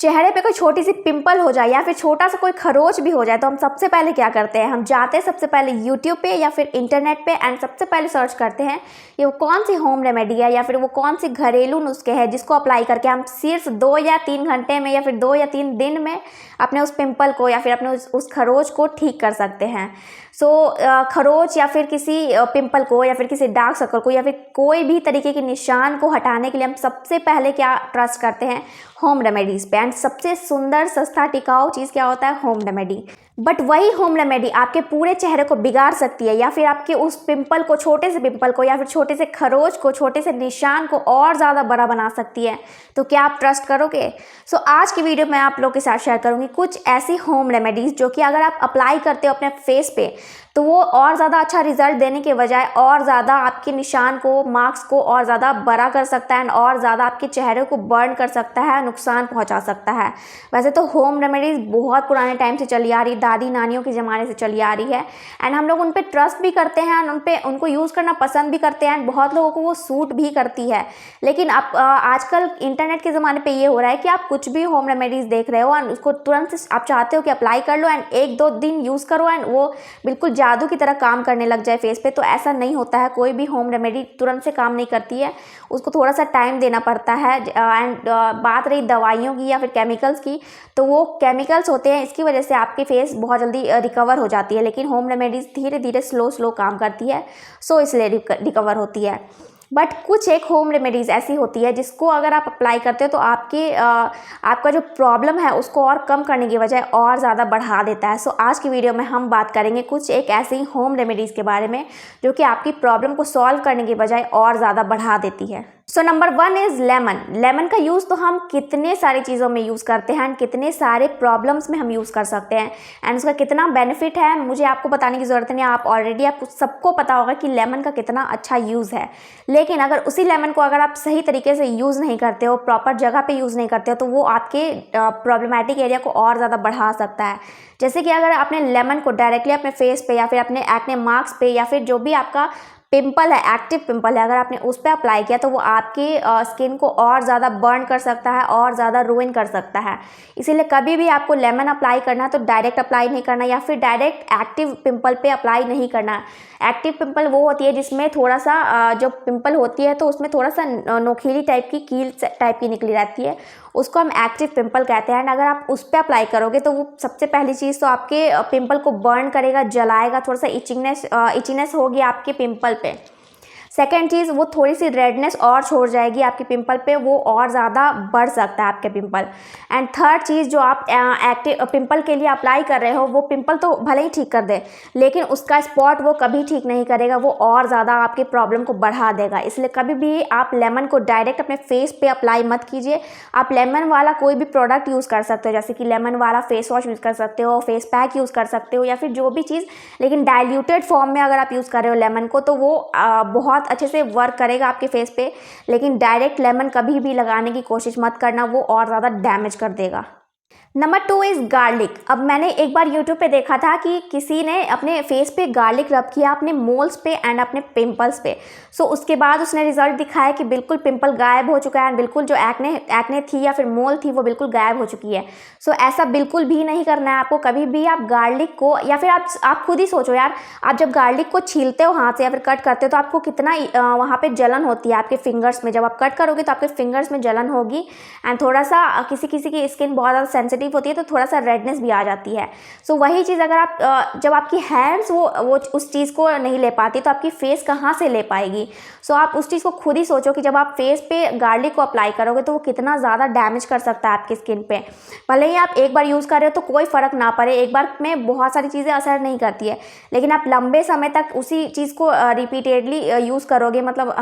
चेहरे पे कोई छोटी सी पिंपल हो जाए या फिर छोटा सा कोई खरोच भी हो जाए तो हम सबसे पहले क्या करते हैं, हम जाते हैं सबसे पहले यूट्यूब पे या फिर इंटरनेट पे एंड सबसे पहले सर्च करते हैं ये वो कौन सी होम रेमेडी है या फिर वो कौन सी घरेलू नुस्खे हैं जिसको अप्लाई करके हम सिर्फ 2 या 3 घंटे में या फिर 2 या 3 दिन में अपने उस पिंपल को या फिर अपने उस खरोच को ठीक कर सकते हैं। खरोच या फिर किसी पिंपल को या फिर किसी डार्क सर्कल को या फिर कोई भी तरीके के निशान को हटाने के लिए हम सबसे पहले क्या ट्रस्ट करते हैं, होम रेमेडीज़ पे। एंड सबसे सुंदर सस्ता टिकाऊ चीज़ क्या होता है, होम रेमेडी। बट वही होम रेमेडी आपके पूरे चेहरे को बिगाड़ सकती है या फिर आपके उस पिंपल को, छोटे से पिंपल को या फिर छोटे से खरोच को, छोटे से निशान को और ज़्यादा बड़ा बना सकती है। तो क्या आप ट्रस्ट करोगे? आज की वीडियो में आप लोगों के साथ शेयर करूंगी कुछ ऐसी होम रेमेडीज़ जो कि अगर आप अप्लाई करते हो अपने फेस पे तो वो और ज़्यादा अच्छा रिजल्ट देने के बजाय और ज़्यादा आपके निशान को, मार्क्स को और ज़्यादा बड़ा कर सकता है और ज़्यादा आपके चेहरे को बर्न कर सकता है, नुकसान पहुंचा सकता है। वैसे तो होम रेमेडीज़ बहुत पुराने टाइम से चली आ रही, दादी नानियों के ज़माने से चली आ रही है एंड हम लोग उन पर ट्रस्ट भी करते हैं, उनको यूज़ करना पसंद भी करते हैं एंड बहुत लोगों को वो सूट भी करती है। लेकिन आप आजकल इंटरनेट के ज़माने पर ये हो रहा है कि आप कुछ भी होम रेमेडीज़ देख रहे हो एंड उसको तुरंत आप चाहते हो कि अप्लाई कर लो एंड 1-2 दिन यूज़ करो एंड वो बिल्कुल जादू की तरह काम करने लग जाए फेस पे। तो ऐसा नहीं होता है, कोई भी होम रेमेडी तुरंत से काम नहीं करती है, उसको थोड़ा सा टाइम देना पड़ता है। एंड बात रही दवाइयों की या फिर केमिकल्स की, तो वो केमिकल्स होते हैं, इसकी वजह से आपकी फेस बहुत जल्दी रिकवर हो जाती है, लेकिन होम रेमेडीज़ धीरे धीरे स्लो काम करती है, इसलिए रिकवर होती है। बट कुछ एक होम रेमेडीज़ ऐसी होती है जिसको अगर आप अप्लाई करते हो तो आपका जो प्रॉब्लम है उसको और कम करने की बजाय और ज़्यादा बढ़ा देता है। आज की वीडियो में हम बात करेंगे कुछ एक ऐसी होम रेमेडीज़ के बारे में जो कि आपकी प्रॉब्लम को सॉल्व करने की बजाय और ज़्यादा बढ़ा देती है। Number 1 is lemon. लेमन का यूज़ तो हम कितने सारी चीज़ों में यूज़ करते हैं एंड कितने सारे प्रॉब्लम्स में हम यूज़ कर सकते हैं एंड उसका कितना बेनिफिट है मुझे आपको बताने की ज़रूरत नहीं, आपको सबको पता होगा कि लेमन का कितना अच्छा यूज़ है। लेकिन अगर उसी लेमन को अगर आप सही तरीके से यूज़ नहीं करते हो, प्रॉपर जगह पे यूज़ नहीं करते हो, तो वो आपके प्रॉब्लमेटिक एरिया को और ज़्यादा बढ़ा सकता है। जैसे कि अगर आपने लेमन को डायरेक्टली अपने फेस पे या फिर अपने एक्ने मार्क्स पे या फिर जो भी आपका पिंपल है, एक्टिव पिंपल है, अगर आपने उस पर अप्लाई किया तो वो आपकी स्किन को और ज़्यादा बर्न कर सकता है और ज़्यादा रूइन कर सकता है। इसीलिए कभी भी आपको लेमन अप्लाई करना है तो डायरेक्ट अप्लाई नहीं करना या फिर डायरेक्ट एक्टिव पिंपल पे अप्लाई नहीं करना। एक्टिव पिंपल वो होती है जिसमें थोड़ा सा जो पिंपल होती है तो उसमें थोड़ा सा नोकीली टाइप की, कील टाइप की निकली रहती है, उसको हम एक्टिव पिंपल कहते हैं। अगर आप उस पर अप्लाई करोगे तो वो सबसे पहली चीज़ तो आपके पिंपल को बर्न करेगा, जलाएगा, थोड़ा सा इचिनेस होगी आपके पिंपल पे। सेकेंड चीज़, वो थोड़ी सी रेडनेस और छोड़ जाएगी आपके पिंपल पे, वो और ज़्यादा बढ़ सकता है आपके पिंपल। एंड थर्ड चीज़, जो आप एक्टिव पिंपल के लिए अप्लाई कर रहे हो वो पिंपल तो भले ही ठीक कर दे लेकिन उसका स्पॉट वो कभी ठीक नहीं करेगा, वो और ज़्यादा आपके प्रॉब्लम को बढ़ा देगा। इसलिए कभी भी आप लेमन को डायरेक्ट अपने फेस पे अप्लाई मत कीजिए। आप लेमन वाला कोई भी प्रोडक्ट यूज़ कर सकते हो, जैसे कि लेमन वाला फेस वॉश यूज़ कर सकते हो, फेस पैक यूज़ कर सकते हो या फिर जो भी चीज़, लेकिन डाइल्यूटेड फॉर्म में अगर आप यूज़ कर रहे हो लेमन को तो वो बहुत अच्छे से वर्क करेगा आपके फेस पे। लेकिन डायरेक्ट लेमन कभी भी लगाने की कोशिश मत करना, वो और ज़्यादा डैमेज कर देगा। Number 2 is garlic. अब मैंने एक बार यूट्यूब पे देखा था कि किसी ने अपने फेस पे गार्लिक रब किया अपने मोल्स पे एंड अपने पिंपल्स पे। उसके बाद उसने रिजल्ट दिखाया कि बिल्कुल पिंपल गायब हो चुका है एंड बिल्कुल जो एक्ने थी या फिर मोल थी वो बिल्कुल गायब हो चुकी है। ऐसा बिल्कुल भी नहीं करना है आपको। कभी भी आप गार्लिक को, या फिर आप खुद ही सोचो यार, आप जब गार्लिक को छीलते हो हाथ से या फिर कट करते हो तो आपको कितना वहाँ पर जलन होती है आपके फिंगर्स में। जब आप कट करोगे तो आपके फिंगर्स में जलन होगी एंड थोड़ा सा किसी किसी की स्किन बहुत ज़्यादा सेंसिटिव होती है तो थोड़ा सा रेडनेस भी आ जाती है। वही चीज़ अगर आप जब आपकी हैंड्स वो उस चीज़ को नहीं ले पाती तो आपकी फेस कहाँ से ले पाएगी। आप उस चीज़ को खुद ही सोचो कि जब आप फेस पे गार्लिक को अप्लाई करोगे तो वो कितना ज़्यादा डैमेज कर सकता है आपकी स्किन पे। भले ही आप एक बार यूज़ कर रहे हो तो कोई फ़र्क ना पड़े, एक बार में बहुत सारी चीज़ें असर नहीं करती है, लेकिन आप लंबे समय तक उसी चीज़ को रिपीटेडली यूज़ करोगे, मतलब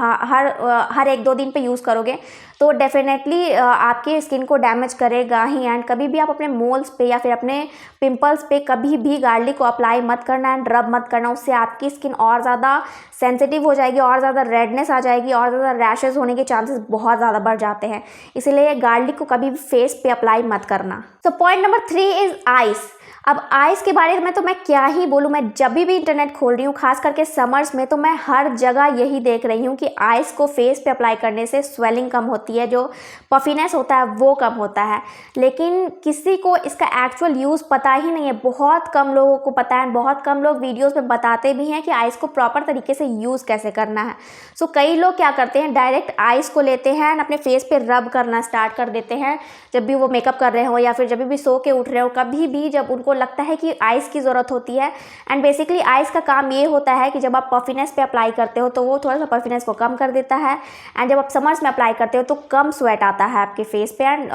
हर 1-2 दिन पे यूज़ करोगे तो डेफिनेटली आपकी स्किन को डैमेज करेगा ही। एंड कभी भी आप अपने मोल्स पे या फिर अपने पिंपल्स पे कभी भी गार्लिक को अप्लाई मत करना एंड रब मत करना। उससे आपकी स्किन और ज़्यादा सेंसिटिव हो जाएगी, और ज़्यादा रेडनेस आ जाएगी, और ज़्यादा रैशेज़ होने के चांसेस बहुत ज़्यादा बढ़ जाते हैं। इसलिए गार्लिक को कभी भी फेस पे अप्लाई मत करना। Point number 3 is ice. अब आइस के बारे में तो मैं क्या ही बोलूँ, मैं जब भी इंटरनेट खोल रही हूँ खास करके समर्स में, तो मैं हर जगह यही देख रही हूँ कि आइस को फेस पे अप्लाई करने से स्वेलिंग कम होती है, जो पफीनेस होता है वो कम होता है। लेकिन किसी को इसका एक्चुअल यूज़ पता ही नहीं है, बहुत कम लोगों को पता है, बहुत कम लोग वीडियोज़ में बताते भी हैं कि आइस को प्रॉपर तरीके से यूज़ कैसे करना है। सो कई लोग क्या करते हैं, डायरेक्ट आइस को लेते हैं एंड अपने फेस पे रब करना स्टार्ट कर देते हैं, जब भी वो मेकअप कर रहे हो या फिर जब भी सो के उठ रहे हो, कभी भी जब उनको लगता है कि आइस की ज़रूरत होती है। एंड बेसिकली आइस का काम ये होता है कि जब आप पफीनेस पे अप्लाई करते हो तो वो थोड़ा सा पफीनेस को कम कर देता है, एंड जब आप समर्स में अप्लाई करते हो तो कम स्वेट आता है आपके फेस पे, एंड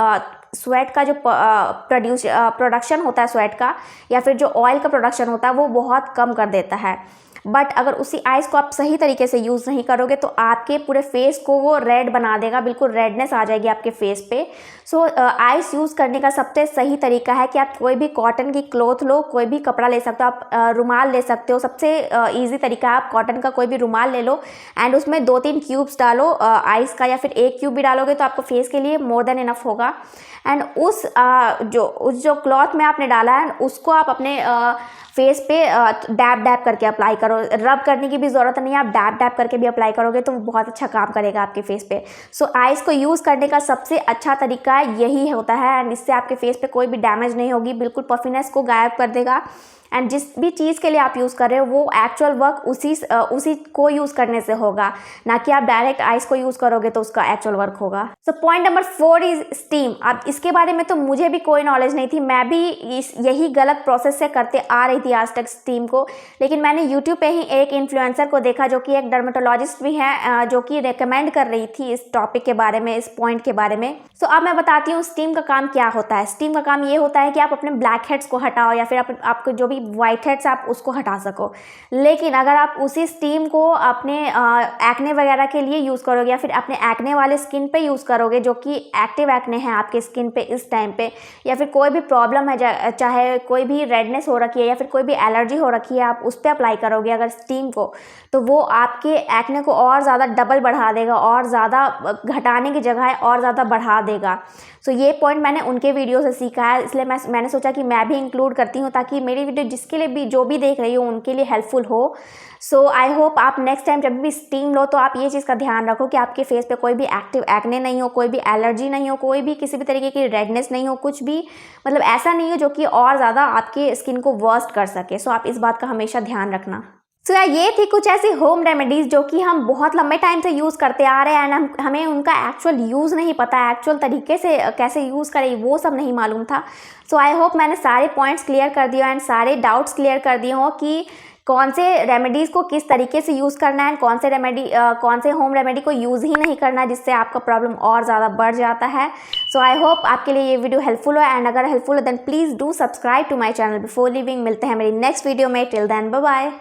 स्वेट का जो प्रोडक्शन होता है स्वेट का, या फिर जो ऑयल का प्रोडक्शन होता है वो बहुत कम कर देता है। बट अगर उसी आइस को आप सही तरीके से यूज़ नहीं करोगे तो आपके पूरे फेस को वो रेड बना देगा, बिल्कुल रेडनेस आ जाएगी आपके फेस पे। सो आइस यूज़ करने का सबसे सही तरीका है कि आप कोई भी कॉटन की क्लॉथ लो, कोई भी कपड़ा ले सकते हो, आप रुमाल ले सकते हो। सबसे ईजी तरीका है, आप कॉटन का कोई भी रुमाल ले लो एंड उसमें 2-3 क्यूब्स डालो आइस का, या फिर 1 क्यूब भी डालोगे तो आपको फेस के लिए मोर देन इनफ होगा। एंड उस जो क्लॉथ में आपने डाला है उसको आप अपने फेस पे डैब डैब करके अप्लाई करो। रब करने की भी ज़रूरत नहीं है, आप डैब डैब करके भी अप्लाई करोगे तो वो बहुत अच्छा काम करेगा आपके फेस पे। सो आइस को यूज़ करने का सबसे अच्छा तरीका यही होता है, एंड इससे आपके फेस पे कोई भी डैमेज नहीं होगी, बिल्कुल पफीनेस को गायब कर देगा। एंड जिस भी चीज़ के लिए आप यूज़ कर रहे हो वो एक्चुअल वर्क उसी को यूज़ करने से होगा, ना कि आप डायरेक्ट आइस को यूज़ करोगे तो उसका एक्चुअल वर्क होगा। So point number 4 is steam. अब इसके बारे में तो मुझे भी कोई नॉलेज नहीं थी, मैं भी यही गलत प्रोसेस से करते आ रही थी आज तक स्टीम को। लेकिन मैंने यूट्यूब पे ही एक इन्फ्लुएंसर को देखा जो कि एक डर्मेटोलॉजिस्ट भी है, जो कि रेकमेंड कर रही थी इस टॉपिक के बारे में, इस पॉइंट के बारे में। सो अब मैं बताती हूँ स्टीम का काम क्या होता है। स्टीम का काम ये होता है कि आप अपने ब्लैक हेड्स को हटाओ, या फिर आपको जो भी वाइट हेड्स आप उसको हटा सको। लेकिन अगर आप उसी स्टीम को अपने एक्ने वगैरह के लिए यूज़ करोगे, या फिर अपने एक्ने वाले स्किन पे यूज़ करोगे जो कि एक्टिव एक्ने है आपके स्किन पे इस टाइम पे, या फिर कोई भी प्रॉब्लम है, चाहे कोई भी रेडनेस हो रखी है या फिर कोई भी एलर्जी हो रखी है, आप उस पर अप्लाई करोगे अगर स्टीम को, तो वो आपके एक्ने को और ज़्यादा डबल बढ़ा देगा, और ज़्यादा घटाने की जगह और ज़्यादा बढ़ा देगा। सो ये पॉइंट मैंने उनके वीडियो से सीखा है, इसलिए मैंने सोचा कि मैं भी इंक्लूड करती हूँ ताकि मेरी वीडियो जिसके लिए भी, जो भी देख रही हो उनके लिए हेल्पफुल हो। सो आई होप आप नेक्स्ट टाइम जब भी स्टीम लो तो आप ये चीज़ का ध्यान रखो कि आपके फेस पे कोई भी एक्टिव एक्ने नहीं हो, कोई भी एलर्जी नहीं हो, कोई भी किसी भी तरीके की रेडनेस नहीं हो, कुछ भी मतलब ऐसा नहीं हो जो कि और ज़्यादा आपकी स्किन को वर्स्ट कर सके। सो आप इस बात का हमेशा ध्यान रखना। सो ये थी कुछ ऐसी होम रेमेडीज़ जो कि हम बहुत लंबे टाइम से यूज़ करते आ रहे हैं, एंड हमें उनका एक्चुअल यूज़ नहीं पता, एक्चुअल तरीके से कैसे यूज़ करें वो सब नहीं मालूम था। सो आई होप मैंने सारे पॉइंट्स क्लियर कर दिए एंड सारे डाउट्स क्लियर कर दिए हों कि कौन से रेमेडीज़ को किस तरीके से यूज़ करना है, कौन से होम रेमेडी को यूज़ ही नहीं करना जिससे आपका प्रॉब्लम और ज़्यादा बढ़ जाता है। सो आई होप आपके लिए ये वीडियो हेल्पफुल हो, एंड अगर हेल्पफुल हो then please do subscribe to my channel before leaving. मिलते हैं मेरी नेक्स्ट वीडियो में, टिल देन बाय बाय।